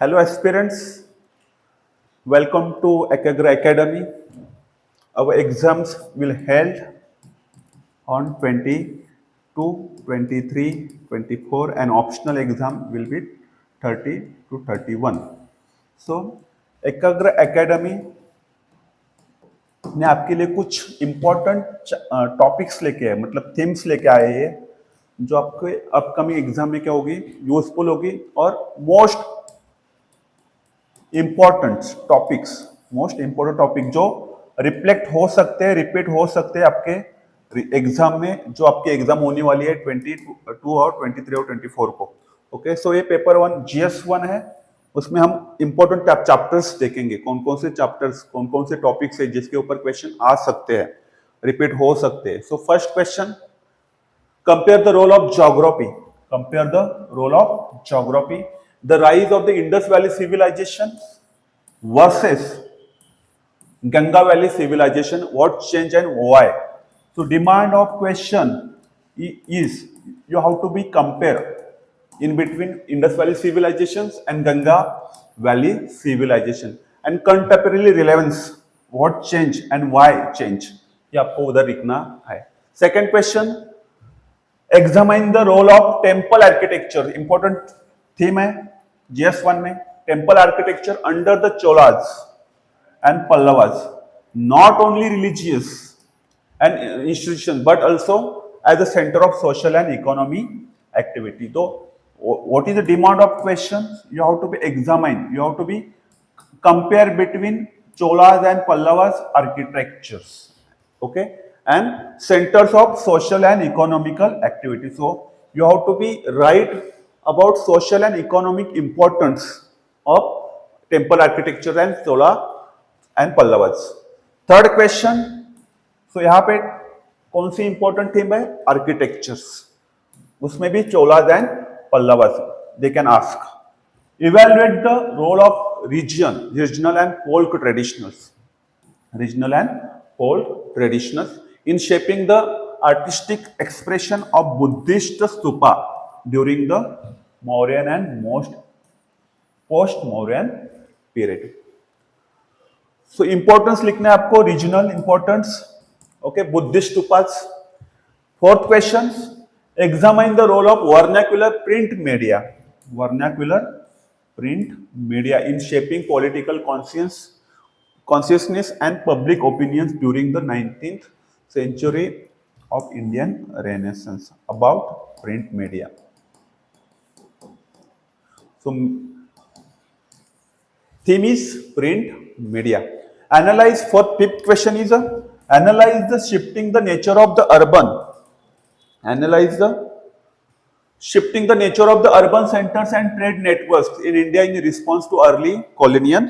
Hello aspirants, welcome to Ekagra Academy. Our exams will held on 22, 23, 24 and optional exam will be 30 to 31. So Ekagra Academy ने आपके लिए कुछ important topics लेके आए मतलब themes लेके आए हैं जो आपके अपकमिंग एग्जाम में क्या होगी यूजफुल होगी और मोस्ट इंपॉर्टेंट टॉपिक जो रिफ्लेक्ट हो सकते हैं रिपीट हो सकते हैं आपके एग्जाम में जो आपके एग्जाम होने वाली है 22 और 23 और 24 को। ओके सो ये पेपर 1 GS1 है, उसमें हम इंपॉर्टेंट चैप्टर्स देखेंगे, कौन कौन से चैप्टर्स कौन कौन से टॉपिक्स है जिसके ऊपर क्वेश्चन आ सकते हैं, रिपीट हो सकते हैं। So first question, compare the role of geography, compare the role of geography, the rise of the Indus valley civilisation versus Ganga Valley civilization, what change and why? So demand of question is you have to be compare in between Indus Valley civilizations and Ganga Valley civilization and contemporary relevance, what change and why change, ये आपको उधर लिखना है। Second question, examine the role of temple architecture, important theme है GS1 में, temple architecture under the Cholas and Pallavas, not only religious and institution but also as a center of social and economy activity. So what is the demand of question? You have to be examined, you have to be compare between Cholas and Pallavas architectures, okay, and centers of social and economical activity. So you have to be right about social and economic importance of temple architecture and Chola and Pallavas. Third question, so यहाँ पे कौन सी important theme है? Architectures, उसमें भी Cholas and Pallavas they can ask. Evaluate the role of regional and folk traditionals in shaping the artistic expression of Buddhist stupa during the Mauryan and post Mauryan period. So importance लिखना है आपको, regional importance, okay, Buddhist stupas. Fourth question, examine the role of vernacular print media in shaping political consciousness and public opinions during the 19th century of Indian Renaissance, about print media. So theme is print media. Analyze, for fifth question is analyze the shifting the nature of the urban. Analyze the shifting the nature of the urban centers and trade networks in India in response to early colonial.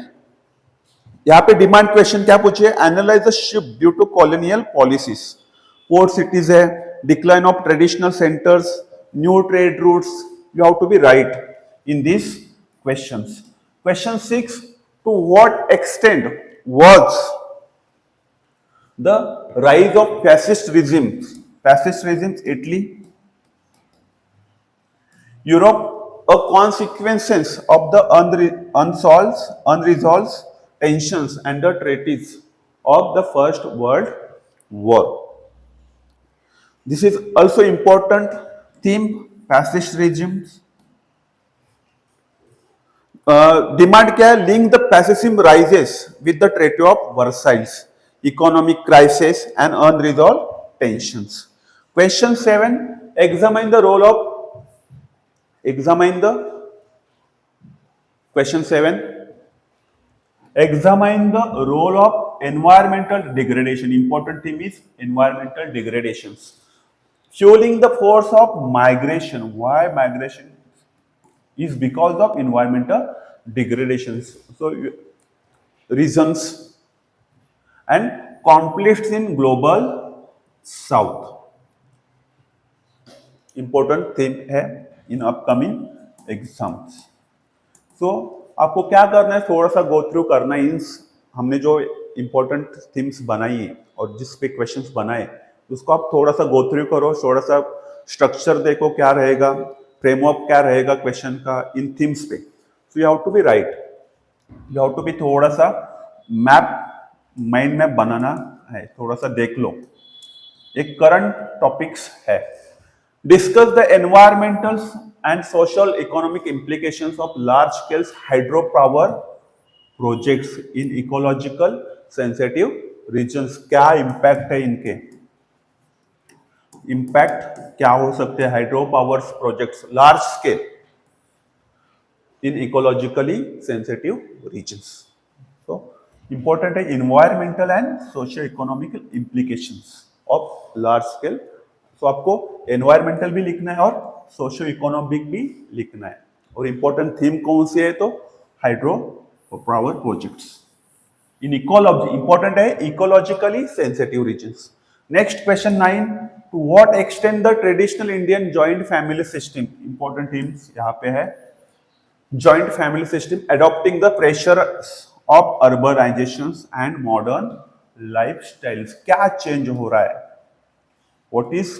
यहाँ पे demand question क्या पूछिए? Analyse the shift due to colonial policies, port cities है, decline of traditional centres, new trade routes, you have to be right in this questions. Question 6, to what extent was the rise of fascist regimes, Italy, Europe, a consequences of the unresolved tensions and the treaties of the First World War? This is also important theme, fascist regimes. Demand क्या है? Link the fascism rises with the treaty of Versailles, economic crisis and unresolve tensions. Question 7, examine the role of environmental degradation, important theme is environmental degradations, fuelling the force of migration, why migration is because of environmental degradations. So reasons and conflicts in global south, important theme है in upcoming exams. So आपको क्या करना है? थोड़ा सा go through करना है। हमने जो important themes बनाई है और जिस पे questions बनाए उसको आप थोड़ा सा गो थ्रू करो, थोड़ा सा स्ट्रक्चर देखो क्या रहेगा, फ्रेमवर्क क्या रहेगा क्वेश्चन का इन थीम्स पे। So you have to be right, you have to be थोड़ा सा मैप माइंड में बनाना है, थोड़ा सा देख लो। एक करंट टॉपिक्स है, discuss the environmental and social economic implications of large scale hydro power projects in ecological sensitive regions. क्या इंपैक्ट है इनके, इंपैक्ट क्या हो सकते हैं hydro power projects large scale in ecologically sensitive regions. तो इंपॉर्टेंट है environmental and socio economic implications of large scale. तो आपको एनवायरमेंटल भी लिखना है और सोशियो इकोनॉमिक भी लिखना है। और इंपॉर्टेंट थीम कौन सी है, तो hydro power projects in ecology, important है ecologically sensitive regions. Next question 9, to what extent the traditional Indian joint family system. Important themes यहाँ पे है, joint family system adopting the pressures of urbanizations and modern lifestyles। क्या change हो रहा है, what is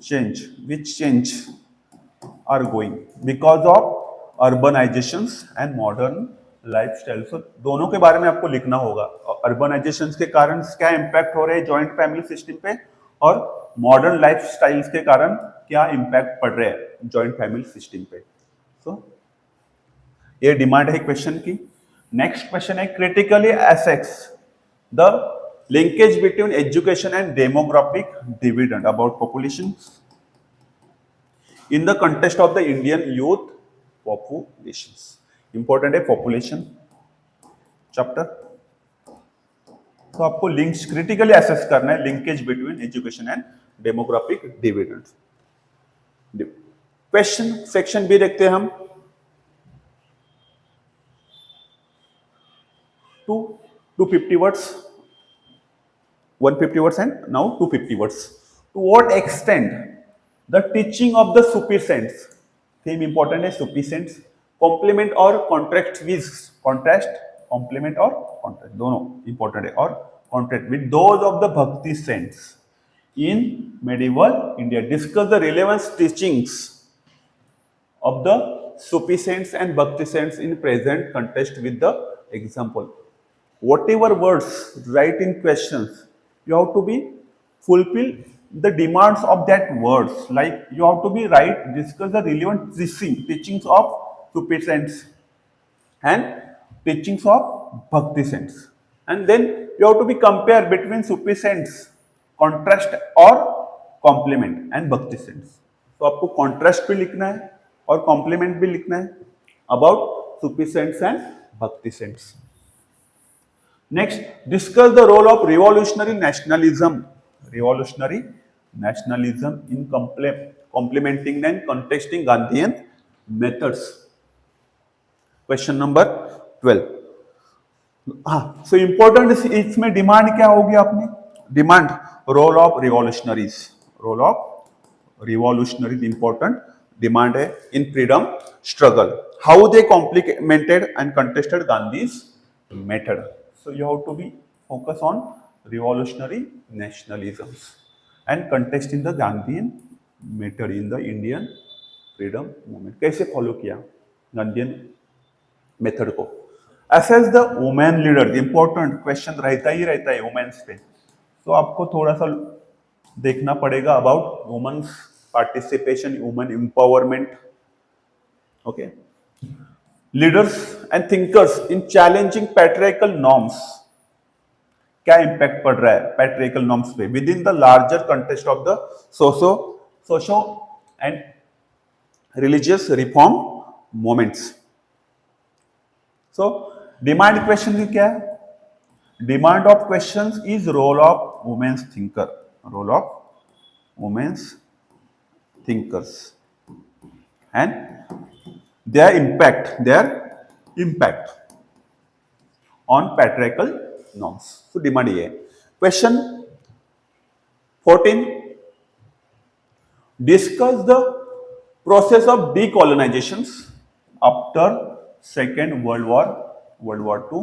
change, which change are going because of urbanizations and modern lifestyle। so दोनों के बारे में आपको लिखना होगा, अर्बनाइजेशन के कारण क्या इम्पैक्ट हो रहे हैं जॉइंट फैमिली सिस्टम पे, और मॉडर्न लाइफ स्टाइल्स के कारण क्या इम्पैक्ट पड़ रहे हैं जॉइंट फैमिली सिस्टम पे। so, ये डिमांड है क्वेश्चन की। नेक्स्ट क्वेश्चन है critically assess the linkage between education and demographic dividend about population in the context of the Indian youth populations. Important है पॉपुलेशन चैप्टर। तो आपको लिंक्स क्रिटिकली असेस करना है, linkage between education and demographic dividend. Question section B देखते हैं हम। 250 words, 150 words and now 250 words. To what extent the teaching of the sufficients, theme important है sufficients, complement or contrast with, contrast, complement और contrast दोनों important है, और contrast with those of the Bhakti saints in medieval India। Discuss the relevance teachings of the sufficients and Bhakti saints in present context with the example। whatever words write in questions, you have to be fulfill the demands of that words, like you have to be right, discuss the relevant teachings of sufficients and teachings of bhakti saints, and then you have to be compare between sufficients, contrast or complement and bhakti saints। तो आपको contrast भी लिखना है और complement भी लिखना है about sufficients and bhakti saints। Next, discuss the role of revolutionary nationalism in complementing and contesting Gandhian methods। Question number 12। हाँ, so important इसमें डिमांड क्या होगी आपने, demand role of revolutionaries, role of revolutionaries important demand है in freedom struggle, how they complemented and contested Gandhi's method. So you have to be focus on revolutionary nationalisms and contesting the Gandhian method in the Indian freedom movement। कैसे follow किया Gandhian method को। Assess the women leaders, important question रहता है women's पे, तो आपको थोड़ा सा देखना पड़ेगा about women's participation, women empowerment. Okay, leaders and thinkers in challenging patriarchal norms, क्या इंपैक्ट पड़ रहा है पैट्रियार्कल नॉर्म्स पे within the larger context of the socio and religious reform movements. So demand question की क्या है, demand of questions is role of women's thinker, role of women's thinkers and their impact on patriarchal norms। तो demand ये है। Question 14, discuss the process of decolonization after Second World War II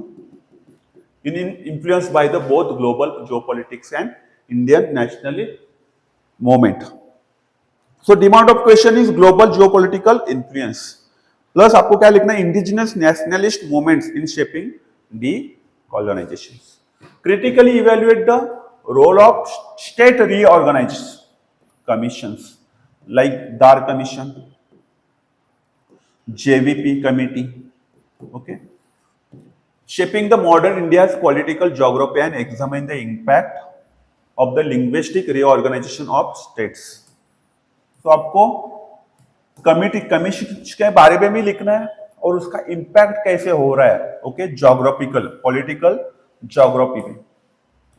influenced by the both global geopolitics and Indian national movement। So demand of question is global geopolitical influence plus आपको क्या लिखना है, indigenous nationalist movements in shaping decolonisation. Critically evaluate the role of state reorganise commissions like Dhar commission, JVP committee, okay, shaping the modern India's political geography and examine the impact of the linguistic reorganization of states. तो आपको committee commission के बारे में भी लिखना है और उसका इम्पैक्ट कैसे हो रहा है, ओके, जोग्राफिकल पॉलिटिकल जोग्राफी में,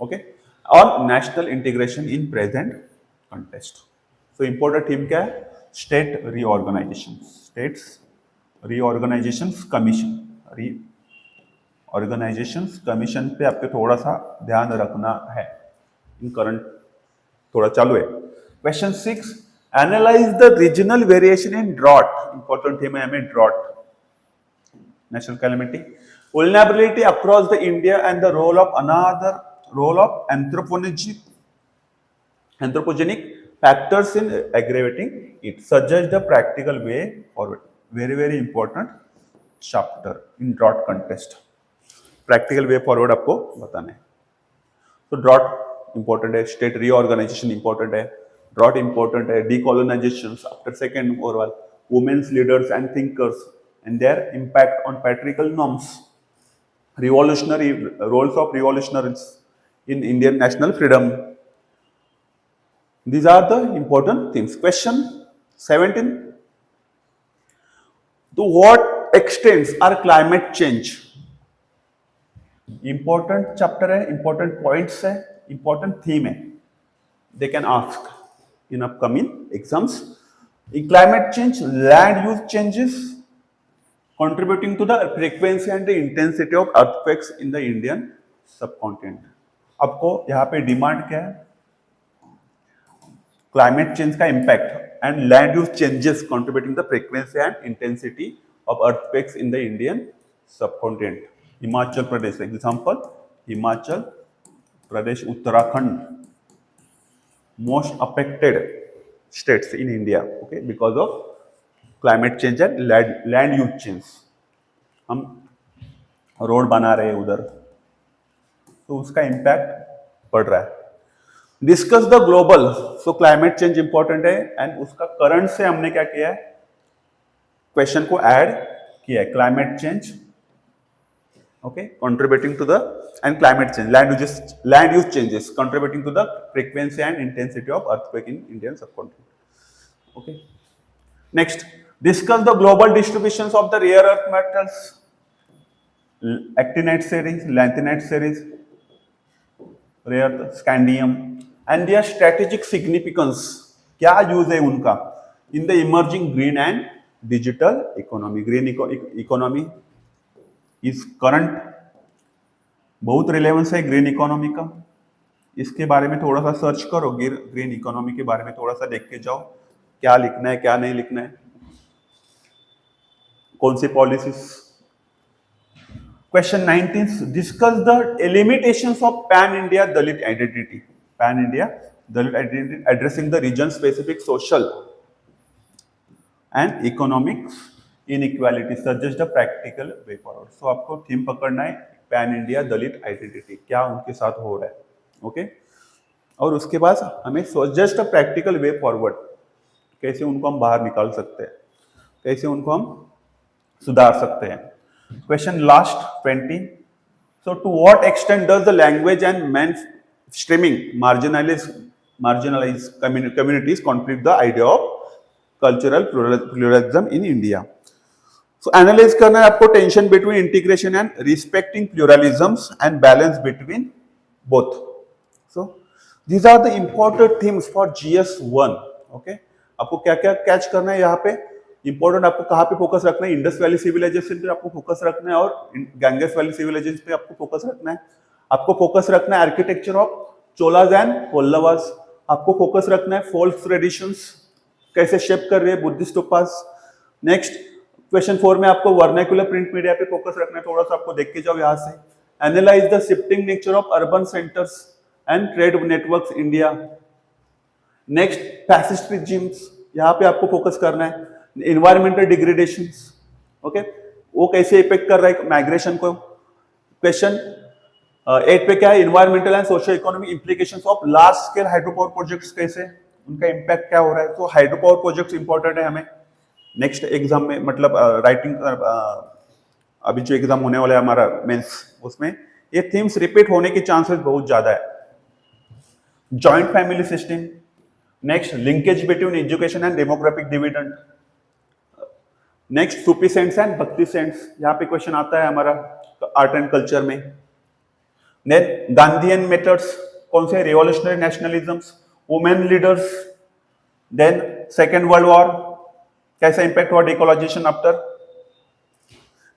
ओके, और national integration in present context. So important theme क्या है, state reorganisation, states reorganisation commission, reorganisation commission पे आपको थोड़ा सा ध्यान रखना है, इन करंट थोड़ा चालू है. Question 6, analyse the regional variation in drought. Important theme है हमें drought, national calamity, vulnerability across the India and the role of anthropogenic factors in aggravating it. Suggest the practical way forward. Very important chapter in drought context. Practical way forward आपको बताना है. तो drought important है, state reorganisation important है, drought important है, decolonisation after Second world War, women's leaders and thinkers and there impact on patriarchal norms, revolutionary roles of revolutionaries in Indian national freedom. These are the important things. Question 17. To what extent are climate change? Important chapter है, important points है, important theme है. They can ask in upcoming exams. In climate change, land use changes contributing to the frequency and the intensity of earthquakes in the Indian subcontinent. आपको यहाँ पे demand क्या है, climate change का impact and land use changes contributing the frequency and intensity of earthquakes in the Indian subcontinent. Himachal Pradesh example, Himachal Pradesh, Uttarakhand, most affected states in India, okay, because of climate change and land use change. हम road बना रहे हैं उधर, तो उसका impact पड़ रहा है. Discuss the global. So climate change important है एंड उसका करंट से हमने क्या किया है, क्वेश्चन को ऐड किया है. Climate change, okay, contributing to the end climate change, land use changes contributing to the frequency and intensity of earthquake in Indian subcontinent. Okay, next, discuss the global distributions of the rare earth metals, actinide series, lanthanide series, rare scandium and their strategic significance. क्या use है उनका in the emerging green and digital economy. Green economy is current, बहुत relevance है green economy का. इसके बारे में थोड़ा सा सर्च करो, ग्रीन इकोनॉमी के बारे में थोड़ा सा देख के जाओ, क्या लिखना है क्या नहीं लिखना है, कौन सी policies. Question 19, discuss the limitations of pan-India Dalit identity. Pan-India Dalit identity addressing the region-specific social and economic inequality. Suggest the practical way forward. So आपको थीम पकड़ना है pan-India Dalit identity, क्या उनके साथ हो रहा है, ओके, और उसके बाद हमें suggest a practical way forward, कैसे उनको हम बाहर निकाल सकते हैं, कैसे उनको हम सुधार सकते हैं. Question last 20. So to what extent does the language and mainstreaming marginalized communities conflict the idea of cultural pluralism in India? So analyze करना है आपको tension between integration and respecting pluralisms and balance between both. So these are the important themes for GS1. Okay, आपको क्या क्या catch करना है यहाँ पे, इंपॉर्टेंट आपको कहाँ पे फोकस रखना है, इंडस वैली सिविलाइजेशन पे आपको फोकस रखना है और गैंगेस वैली सिविलाइजेशन पे आपको फोकस रखना है. आपको फोकस रखना है architecture of Cholas and Pallavas. आपको फोकस रखना है फोल्क ट्रेडिशंस कैसे शेप कर रहे हैं बुद्धिस्ट उपास. नेक्स्ट क्वेश्चन 4 में आपको वर्नाक्युलर प्रिंट मीडिया पे फोकस रखना है, थोड़ा सा आपको देख के जाओ यहाँ से. Analyse the shifting nature of urban centres and trade networks India. Next fascist regimes, यहाँ पे आपको फोकस करना है. environmental degradations, ओके, वो कैसे इफेक्ट कर रहा है माइग्रेशन को। क्वेश्चन 8 पे क्या है, environmental and social economic implications of large scale hydro power projects, कैसे उनका इम्पैक्ट क्या हो रहा है। तो हाइड्रो पावर प्रोजेक्ट्स इंपॉर्टेंट है हमें नेक्स्ट एग्जाम में, मतलब राइटिंग अभी जो एग्जाम होने वाला है हमारा मेंस, उसमें ये थीम्स रिपीट होने के चांसेस बहुत ज्यादा है। Joint family system, next linkage between education and demographic dividend, next Sufi saints and Bhakti saints, यहाँ पे क्वेश्चन आता है हमारा आर्ट एंड कल्चर में। देन गांधीयन मेथड्स, कौन से, revolutionary nationalisms, women leaders. Then second world war, कैसा इंपैक्ट हुआ decolonisation after,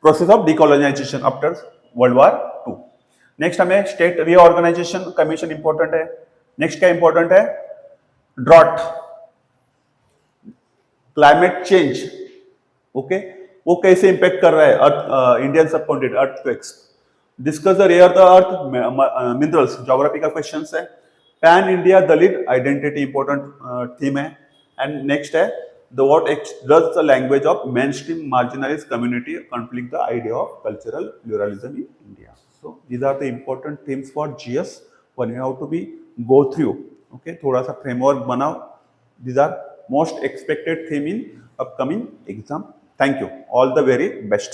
process of decolonisation after world war 2। Next हमें स्टेट रीऑर्गेनाइजेशन कमीशन इंपॉर्टेंट है। नेक्स्ट क्या इंपॉर्टेंट है, ड्रॉट, क्लाइमेट चेंज, ओके, वो कैसे इंपैक्ट कर रहा है earth, Indian subcontinent, earthquakes. Discuss the rare the earth minerals, geography का क्वेश्चन है। Pan India Dalit identity, important theme है। एंड नेक्स्ट है the what does the language of mainstream marginalised community conflict the idea of cultural pluralism in India. So these are the important themes for GS one you have to be go through. Okay, थोड़ा सा framework बनाओ। These are most expected theme in upcoming exam. Thank you. All the very best.